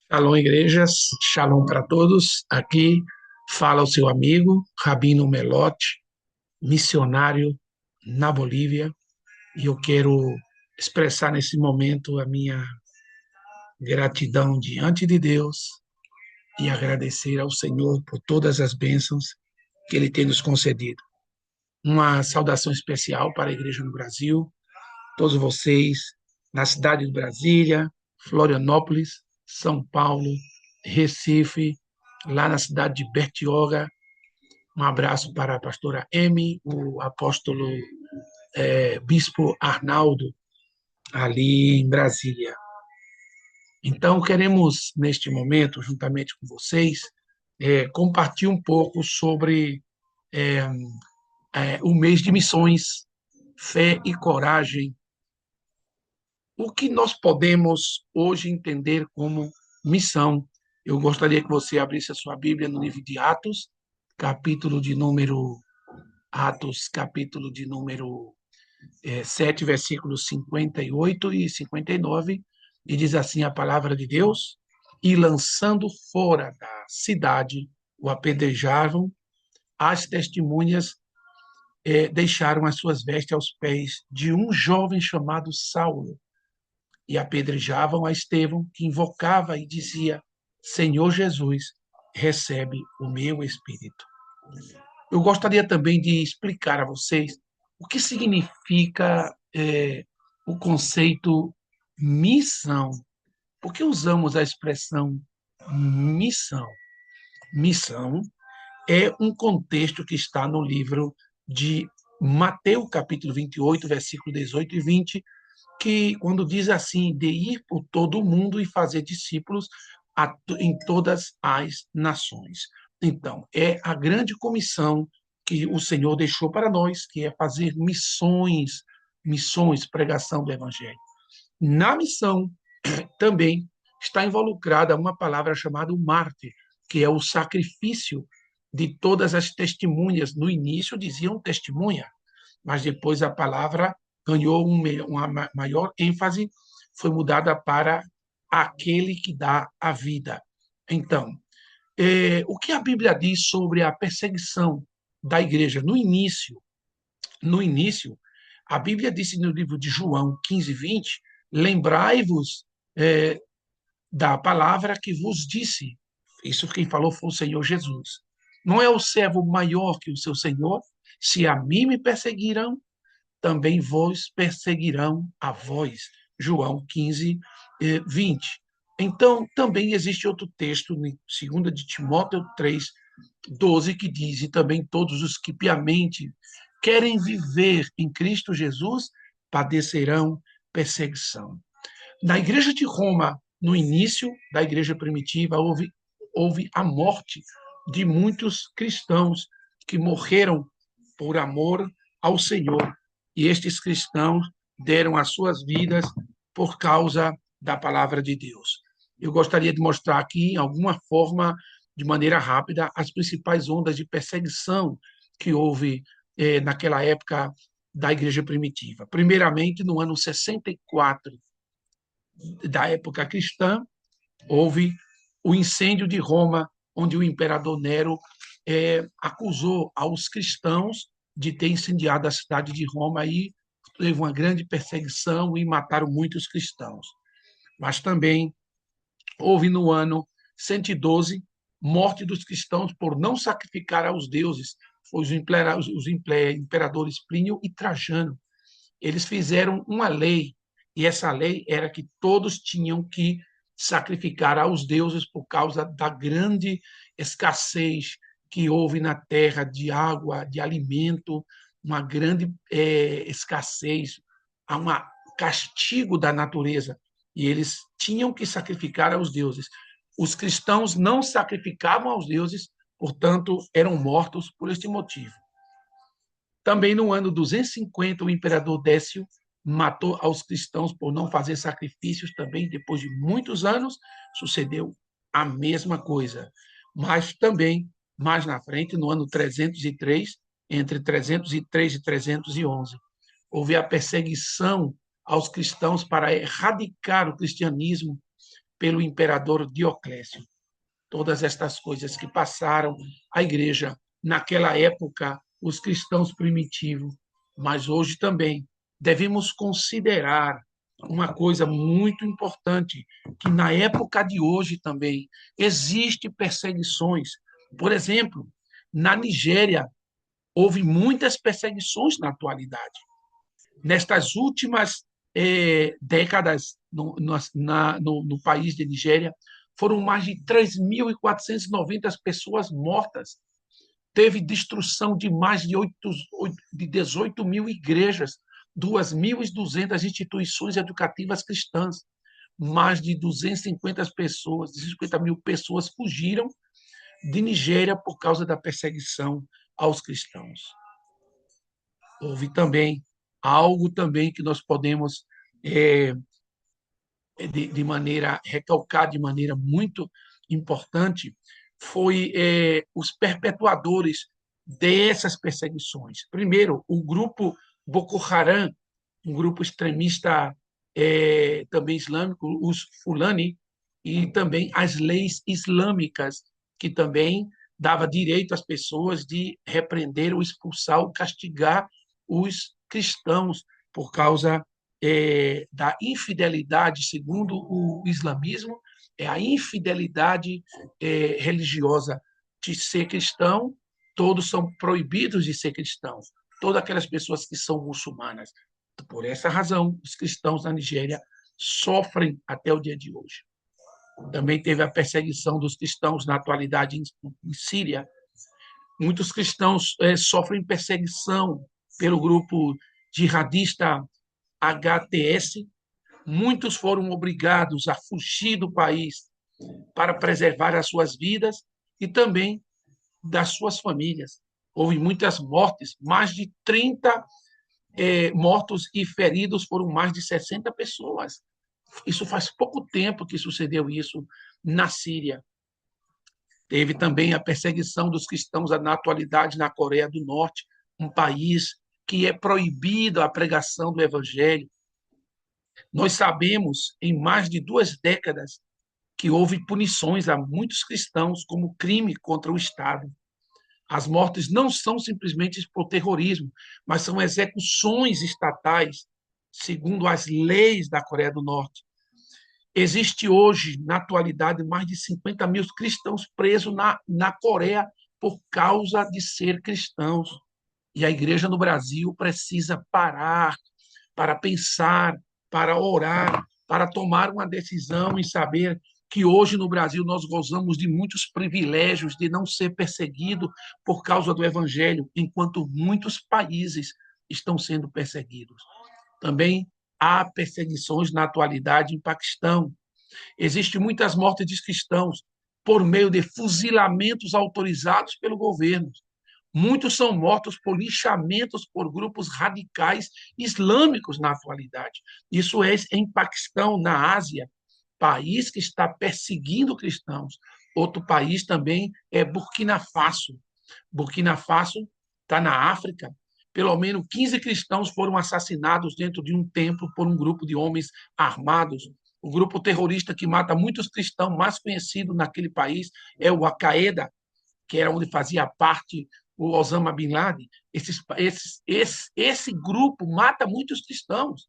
Shalom, igrejas, shalom para todos. Aqui fala o seu amigo Rabino Melotti, missionário na Bolívia, e eu quero expressar nesse momento a minha gratidão diante de Deus e agradecer ao Senhor por todas as bênçãos que Ele tem nos concedido. Uma saudação especial para a igreja no Brasil, todos vocês, na cidade de Brasília, Florianópolis, São Paulo, Recife, lá na cidade de Bertioga. Um abraço para a pastora Emi, o apóstolo Bispo Arnaldo, ali em Brasília. Então, queremos, neste momento, juntamente com vocês, compartilhar um pouco sobre é, o mês de missões, fé e coragem. O que nós podemos hoje entender como missão? Eu gostaria que você abrisse a sua Bíblia no livro de Atos, capítulo de número Atos, capítulo de número 7, versículos 58 e 59, e diz assim a palavra de Deus: e lançando fora da cidade, o apedrejavam, as testemunhas deixaram as suas vestes aos pés de um jovem chamado Saulo, e apedrejavam a Estevão, que invocava e dizia: Senhor Jesus, recebe o meu espírito. Eu gostaria também de explicar a vocês o que significa o conceito missão. Por que usamos a expressão missão? Missão é um contexto que está no livro de Mateus, capítulo 28, versículo 18 e 20, que quando diz assim, de ir por todo o mundo e fazer discípulos em todas as nações. Então, é a grande comissão que o Senhor deixou para nós, que é fazer missões, pregação do Evangelho. Na missão também está involucrada uma palavra chamada mártir, que é o sacrifício de todas as testemunhas. No início diziam testemunha, mas depois a palavra ganhou uma maior ênfase, foi mudada para aquele que dá a vida. Então, o que a Bíblia diz sobre a perseguição da igreja no início, a Bíblia disse no livro de João 15, 20, lembrai-vos da palavra que vos disse. Isso quem falou foi o Senhor Jesus. Não é o servo maior que o seu Senhor? Se a mim me perseguirão, também vos perseguirão a vós. João 15, 20. Então, também existe outro texto, em 2 de Timóteo 3, 12, que diz: e também todos os que piamente querem viver em Cristo Jesus padecerão perseguição. Na igreja de Roma, no início da igreja primitiva, houve a morte de muitos cristãos que morreram por amor ao Senhor. E estes cristãos deram as suas vidas por causa da palavra de Deus. Eu gostaria de mostrar aqui, em alguma forma, de maneira rápida, as principais ondas de perseguição que houve naquela época da igreja primitiva. Primeiramente, no ano 64 da época cristã, houve o incêndio de Roma, onde o imperador Nero acusou aos cristãos de ter incendiado a cidade de Roma e teve uma grande perseguição e mataram muitos cristãos. Mas também houve no ano 112 morte dos cristãos por não sacrificar aos deuses. Foi os imperadores Plínio e Trajano. Eles fizeram uma lei, e essa lei era que todos tinham que sacrificar aos deuses por causa da grande escassez que houve na terra de água, de alimento, uma grande escassez, há um castigo da natureza, e eles tinham que sacrificar aos deuses. Os cristãos não sacrificavam aos deuses, portanto, eram mortos por este motivo. Também no ano 250, o imperador Décio matou aos cristãos por não fazer sacrifícios. Também, depois de muitos anos, sucedeu a mesma coisa. Mas também, mais na frente, no ano 303, entre 303 e 311, houve a perseguição aos cristãos para erradicar o cristianismo pelo imperador Dioclésio. Todas estas coisas que passaram a igreja naquela época, os cristãos primitivos, mas hoje também devemos considerar uma coisa muito importante, que na época de hoje também existe perseguições. Por exemplo, na Nigéria houve muitas perseguições na atualidade. Nestas últimas décadas no país de Nigéria, foram mais de 3.490 pessoas mortas. Teve destruição de mais de 18 mil igrejas, 2.200 instituições educativas cristãs, mais de 250 pessoas, 250 mil pessoas fugiram de Nigéria por causa da perseguição aos cristãos. Houve também algo também que nós podemos de maneira recalcar de maneira muito importante, foi os perpetuadores dessas perseguições. Primeiro, o grupo Boko Haram, um grupo extremista também islâmico, os Fulani, e também as leis islâmicas, que também dava direito às pessoas de repreender ou expulsar ou castigar os cristãos por causa da infidelidade, segundo o islamismo, é a infidelidade religiosa de ser cristão, todos são proibidos de ser cristãos, todas aquelas pessoas que são muçulmanas. Por essa razão, os cristãos na Nigéria sofrem até o dia de hoje. Também teve a perseguição dos cristãos na atualidade em Síria. Muitos cristãos sofrem perseguição pelo grupo jihadista HTS. Muitos foram obrigados a fugir do país para preservar as suas vidas e também das suas famílias. Houve muitas mortes, mais de 30 mortos e feridos foram mais de 60 pessoas. Isso faz pouco tempo que sucedeu isso na Síria. Teve também a perseguição dos cristãos na atualidade na Coreia do Norte, um país que é proibido a pregação do evangelho. Nós sabemos, em mais de 2 décadas, que houve punições a muitos cristãos como crime contra o Estado. As mortes não são simplesmente por terrorismo, mas são execuções estatais, segundo as leis da Coreia do Norte. Existe hoje, na atualidade, mais de 50 mil cristãos presos na Coreia por causa de ser cristãos. E a igreja no Brasil precisa parar para pensar, para orar, para tomar uma decisão e saber que hoje no Brasil nós gozamos de muitos privilégios de não ser perseguido por causa do evangelho, enquanto muitos países estão sendo perseguidos. Também há perseguições na atualidade em Paquistão. Existem muitas mortes de cristãos por meio de fuzilamentos autorizados pelo governo. Muitos são mortos por linchamentos por grupos radicais islâmicos na atualidade. Isso é em Paquistão, na Ásia, país que está perseguindo cristãos. Outro país também é Burkina Faso. Burkina Faso está na África. Pelo menos 15 cristãos foram assassinados dentro de um templo por um grupo de homens armados. O grupo terrorista que mata muitos cristãos, mais conhecido naquele país, é o Al-Qaeda, que era onde fazia parte o Osama Bin Laden. Esse grupo mata muitos cristãos.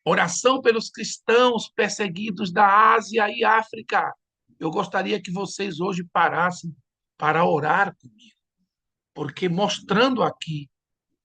Oração pelos cristãos perseguidos da Ásia e África. Eu gostaria que vocês hoje parassem para orar comigo, porque mostrando aqui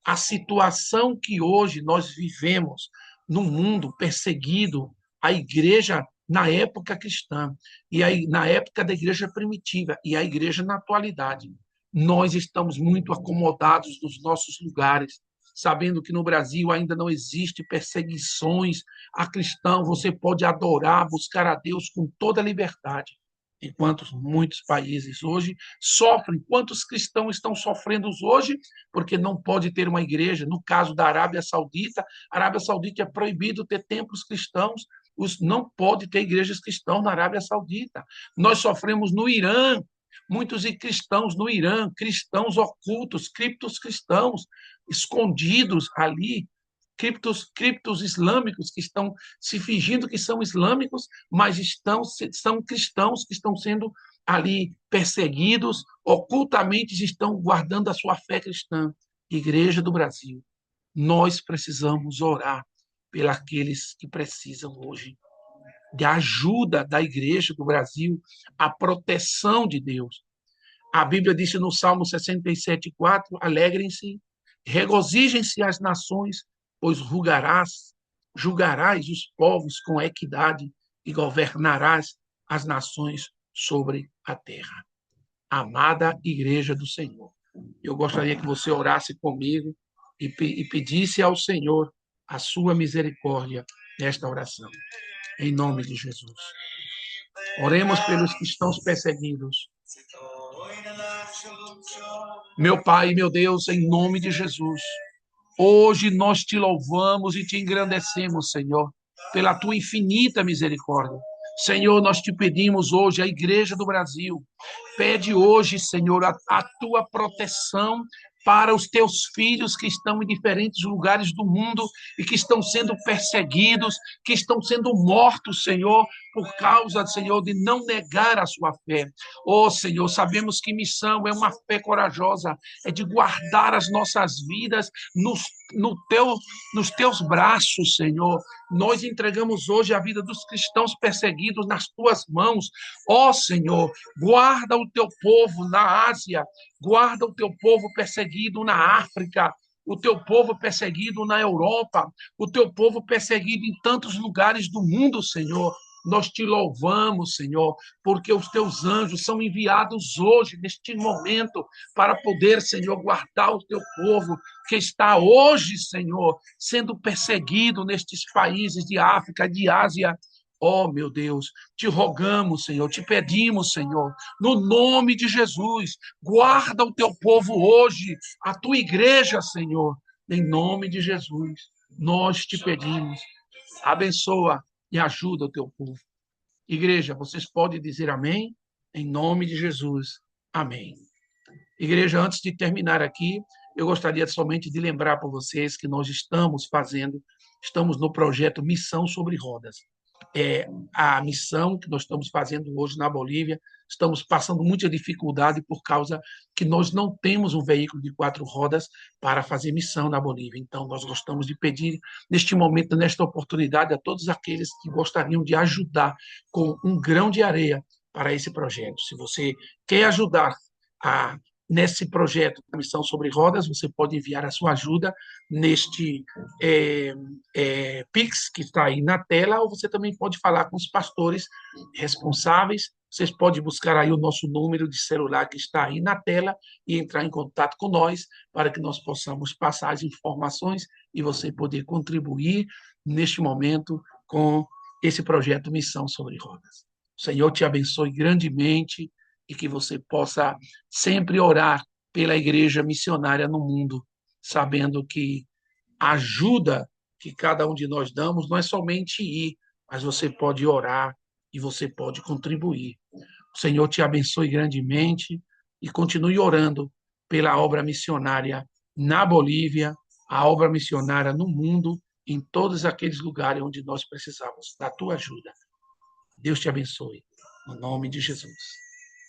a situação que hoje nós vivemos no mundo perseguido, a igreja na época cristã, e aí na época da igreja primitiva, e a igreja na atualidade. Nós estamos muito acomodados nos nossos lugares, sabendo que no Brasil ainda não existe perseguições a cristão, você pode adorar, buscar a Deus com toda a liberdade. Enquanto muitos países hoje sofrem, quantos cristãos estão sofrendo hoje porque não pode ter uma igreja? No caso da Arábia Saudita, a Arábia Saudita é proibido ter templos cristãos, não pode ter igrejas cristãs na Arábia Saudita. Nós sofremos no Irã, muitos cristãos no Irã, cristãos ocultos, criptos cristãos, escondidos ali, criptos islâmicos que estão se fingindo que são islâmicos, mas são cristãos que estão sendo ali perseguidos, ocultamente estão guardando a sua fé cristã. Igreja do Brasil, nós precisamos orar pelos que precisam hoje de ajuda da Igreja do Brasil, a proteção de Deus. A Bíblia diz no Salmo 67:4, alegrem-se, regozijem-se as nações, pois julgarás os povos com equidade e governarás as nações sobre a terra. Amada Igreja do Senhor, eu gostaria que você orasse comigo e pedisse ao Senhor a sua misericórdia nesta oração. Em nome de Jesus. Oremos pelos que estão perseguidos. Meu Pai, meu Deus, em nome de Jesus, hoje nós te louvamos e te engrandecemos, Senhor, pela tua infinita misericórdia. Senhor, nós te pedimos hoje, a Igreja do Brasil, pede hoje, Senhor, a tua proteção para os teus filhos que estão em diferentes lugares do mundo e que estão sendo perseguidos, que estão sendo mortos, Senhor, por causa, Senhor, de não negar a sua fé. Oh, Senhor, sabemos que missão é uma fé corajosa, é de guardar as nossas vidas nos teus braços, Senhor. Nós entregamos hoje a vida dos cristãos perseguidos nas tuas mãos. Ó, Senhor, guarda o teu povo na Ásia, guarda o teu povo perseguido na África, o teu povo perseguido na Europa, o teu povo perseguido em tantos lugares do mundo, Senhor. Nós te louvamos, Senhor, porque os teus anjos são enviados hoje, neste momento, para poder, Senhor, guardar o teu povo que está hoje, Senhor, sendo perseguido nestes países de África, de Ásia. Oh, meu Deus, te rogamos, Senhor, te pedimos, Senhor, no nome de Jesus, guarda o teu povo hoje, a tua igreja, Senhor, em nome de Jesus. Nós te pedimos, abençoa e ajuda o teu povo. Igreja, vocês podem dizer amém? Em nome de Jesus. Amém. Igreja, antes de terminar aqui, eu gostaria somente de lembrar para vocês que nós estamos no projeto Missão sobre Rodas. É a missão que nós estamos fazendo hoje na Bolívia. Estamos passando muita dificuldade por causa que nós não temos um veículo de 4 rodas para fazer missão na Bolívia. Então, nós gostamos de pedir, neste momento, nesta oportunidade, a todos aqueles que gostariam de ajudar com um grão de areia para esse projeto. Se você quer ajudar nesse projeto da Missão sobre Rodas, você pode enviar a sua ajuda neste Pix que está aí na tela, ou você também pode falar com os pastores responsáveis. Vocês podem buscar aí o nosso número de celular que está aí na tela e entrar em contato com nós para que nós possamos passar as informações e você poder contribuir neste momento com esse projeto Missão sobre Rodas. O Senhor te abençoe grandemente e que você possa sempre orar pela igreja missionária no mundo, sabendo que a ajuda que cada um de nós damos não é somente ir, mas você pode orar e você pode contribuir. O Senhor te abençoe grandemente e continue orando pela obra missionária na Bolívia, a obra missionária no mundo, em todos aqueles lugares onde nós precisamos da tua ajuda. Deus te abençoe, no nome de Jesus.